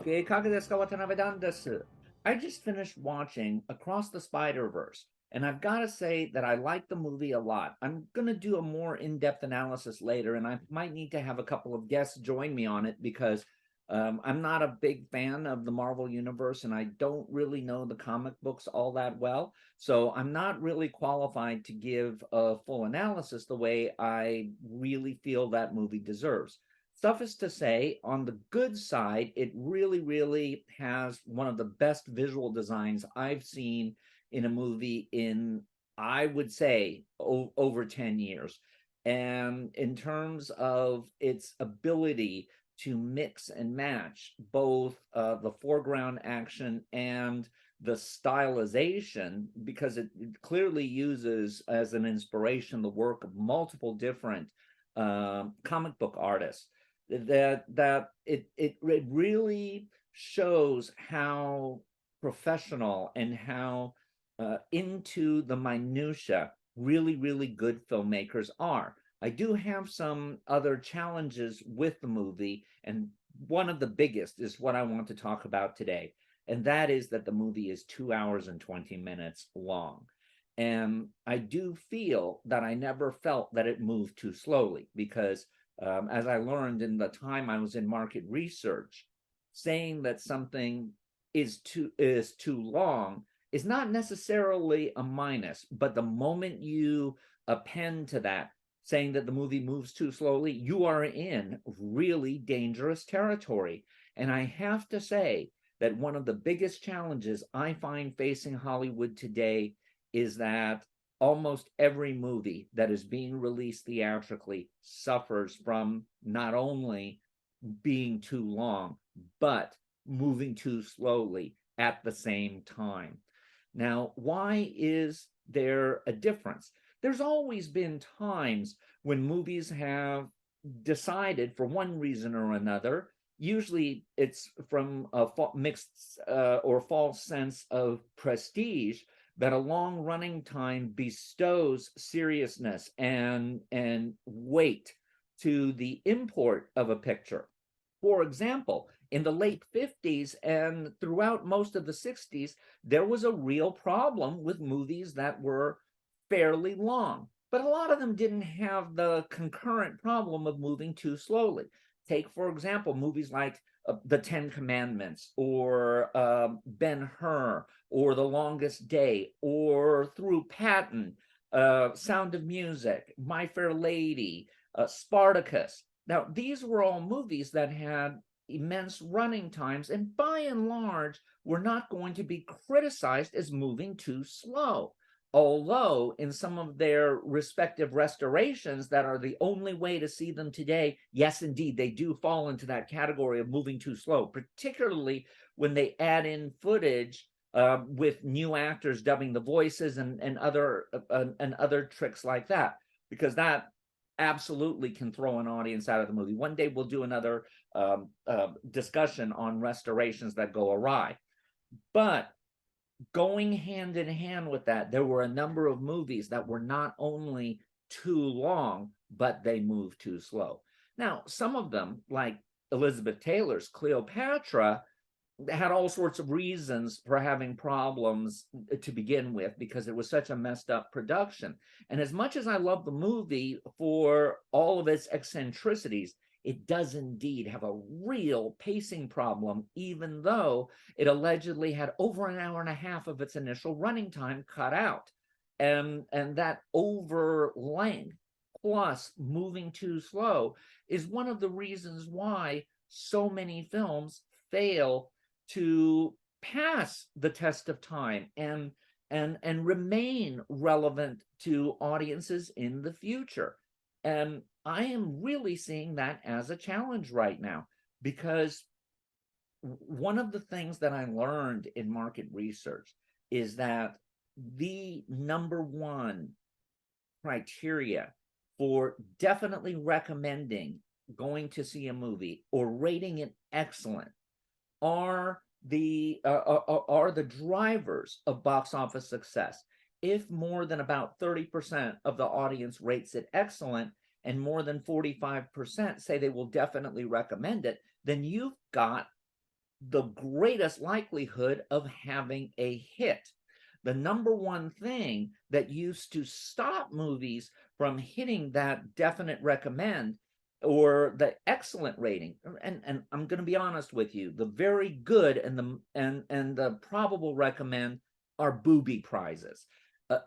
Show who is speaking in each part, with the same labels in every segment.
Speaker 1: OK, かがですか渡辺なんです. I just finished watching Across the Spider-Verse, and I've got to say that I like the movie a lot. I'm going to do a more in-depth analysis later, and I might need to have a couple of guests join me on it because I'm not a big fan of the Marvel Universe, and I don't really know the comic books all that well. So I'm not really qualified to give a full analysis the way I really feel that movie deserves. Suffice to say, on the good side, it really, really has one of the best visual designs I've seen in a movie in, I would say, over 10 years. And in terms of its ability to mix and match both the foreground action and the stylization, because it clearly uses as an inspiration the work of multiple different comic book artists that it really shows how professional and how into the minutia really, really good filmmakers are. I do have some other challenges with the movie, and one of the biggest is what I want to talk about today, and that is that the movie is 2 hours and 20 minutes long. And I do feel that I never felt that it moved too slowly because as I learned in the time I was in market research, saying that something is too long is not necessarily a minus, but the moment you append to that, saying that the movie moves too slowly, you are in really dangerous territory. And I have to say that one of the biggest challenges I find facing Hollywood today is that almost every movie that is being released theatrically suffers from not only being too long, but moving too slowly at the same time. Now, why is there a difference? There's always been times when movies have decided, for one reason or another, usually it's from a mixed or false sense of prestige, that a long running time bestows seriousness and weight to the import of a picture. For example, in the late 50s and throughout most of the 60s, there was a real problem with movies that were fairly long, but a lot of them didn't have the concurrent problem of moving too slowly. Take, for example, movies like The Ten Commandments or Ben-Hur or The Longest Day or Through Patton, Sound of Music, My Fair Lady, Spartacus. Now, these were all movies that had immense running times and by and large were not going to be criticized as moving too slow. Although in some of their respective restorations that are the only way to see them today, yes, indeed, they do fall into that category of moving too slow, particularly when they add in footage with new actors dubbing the voices and other tricks like that, because that absolutely can throw an audience out of the movie. One day we'll do another discussion on restorations that go awry. But going hand in hand with that, there were a number of movies that were not only too long, but they moved too slow. Now, some of them, like Elizabeth Taylor's Cleopatra, had all sorts of reasons for having problems to begin with because it was such a messed up production. And as much as I love the movie for all of its eccentricities, it does indeed have a real pacing problem, even though it allegedly had over an hour and a half of its initial running time cut out. And that over length plus moving too slow is one of the reasons why so many films fail to pass the test of time and remain relevant to audiences in the future. And I am really seeing that as a challenge right now, because one of the things that I learned in market research is that the number one criteria for definitely recommending going to see a movie or rating it excellent are the drivers of box office success. If more than about 30% of the audience rates it excellent and more than 45% say they will definitely recommend it, then you've got the greatest likelihood of having a hit. The number one thing that used to stop movies from hitting that definite recommend or the excellent rating, and I'm going to be honest with you, the very good and the probable recommend are booby prizes.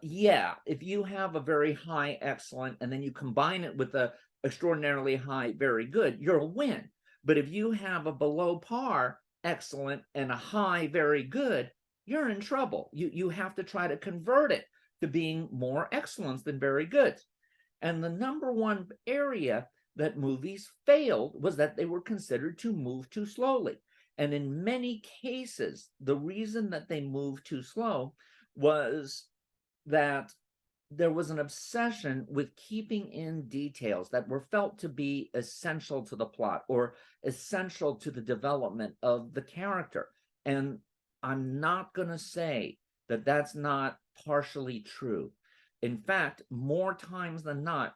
Speaker 1: Yeah, if you have a very high excellent and then you combine it with a extraordinarily high very good, you're a win. But if you have a below par excellent and a high very good, you're in trouble. You have to try to convert it to being more excellence than very good. And the number one area that movies failed was that they were considered to move too slowly. And in many cases, the reason that they moved too slow was that there was an obsession with keeping in details that were felt to be essential to the plot or essential to the development of the character. And I'm not going to say that that's not partially true. In fact, more times than not,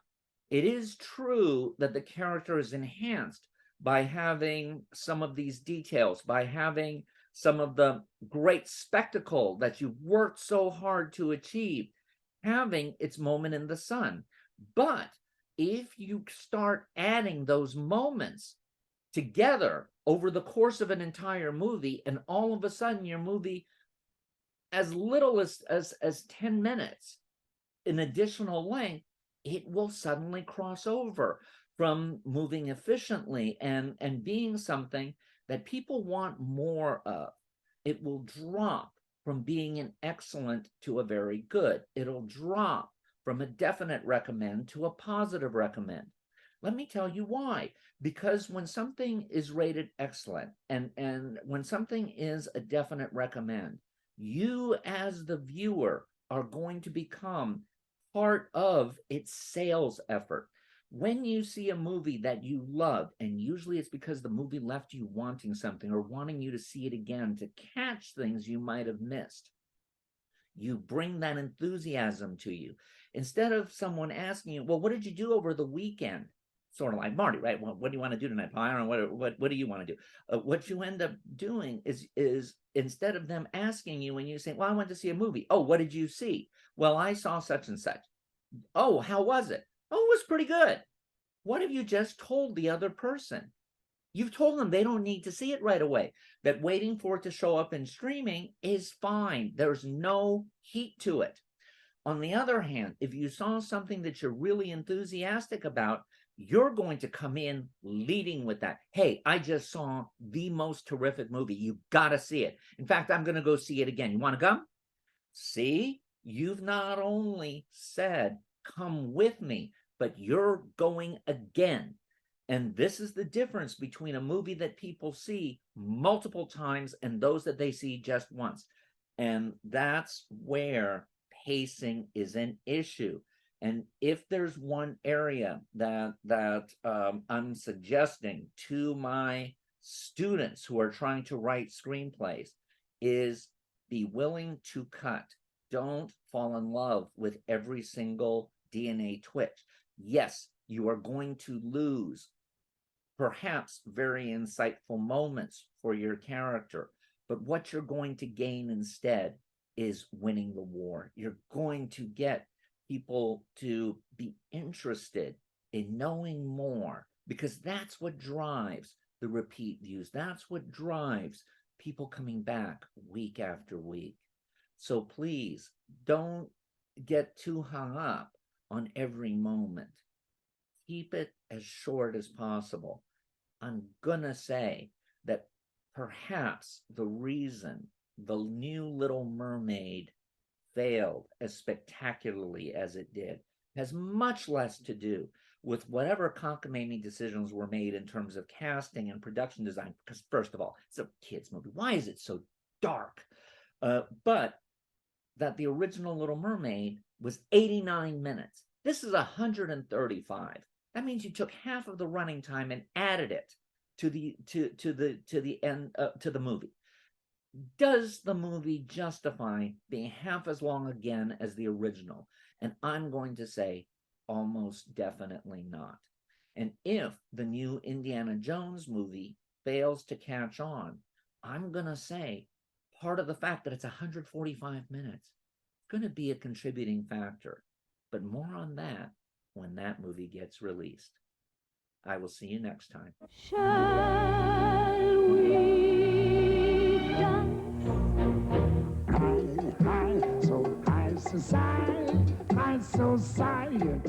Speaker 1: it is true that the character is enhanced by having some of these details, by having some of the great spectacle that you've worked so hard to achieve, having its moment in the sun. But if you start adding those moments together over the course of an entire movie, and all of a sudden your movie, as little as 10 minutes in additional length, it will suddenly cross over from moving efficiently and being something that people want more of. It will drop from being an excellent to a very good. It'll drop from a definite recommend to a positive recommend. Let me tell you why. Because when something is rated excellent and when something is a definite recommend, you as the viewer are going to become part of its sales effort. When you see a movie that you love, and usually it's because the movie left you wanting something or wanting you to see it again to catch things you might have missed, you bring that enthusiasm to you. Instead of someone asking you, well, what did you do over the weekend? Sort of like Marty, right? Well, what do you want to do tonight? I don't know. What do you want to do? What you end up doing is instead of them asking you and you say, well, I went to see a movie. Oh, what did you see? Well, I saw such and such. Oh, how was it? Oh, it was pretty good. What have you just told the other person? You've told them they don't need to see it right away, that waiting for it to show up in streaming is fine. There's no heat to it. On the other hand, if you saw something that you're really enthusiastic about, you're going to come in leading with that. Hey, I just saw the most terrific movie. You got to see it. In fact, I'm going to go see it again. You want to come? See, you've not only said, come with me, but you're going again. And this is the difference between a movie that people see multiple times and those that they see just once. And that's where pacing is an issue. And if there's one area that I'm suggesting to my students who are trying to write screenplays, is be willing to cut. Don't fall in love with every single DNA twitch. Yes, you are going to lose perhaps very insightful moments for your character, but what you're going to gain instead is winning the war. You're going to get people to be interested in knowing more, because that's what drives the repeat views. That's what drives people coming back week after week. So please don't get too hung up on every moment. Keep it as short as possible. I'm gonna say that perhaps the reason the new Little Mermaid failed as spectacularly as it did has much less to do with whatever cockamamie decisions were made in terms of casting and production design. Because first of all, it's a kids movie. Why is it so dark? But that the original Little Mermaid was 89 minutes. This is 135. That means you took half of the running time and added it to the end to the movie. Does the movie justify being half as long again as the original? And I'm going to say almost definitely not. And if the new Indiana Jones movie fails to catch on, I'm going to say part of the fact that it's 145 minutes is going to be a contributing factor. But more on that when that movie gets released. I will see you next time.
Speaker 2: Shall we dance? High, high, so high society, high society.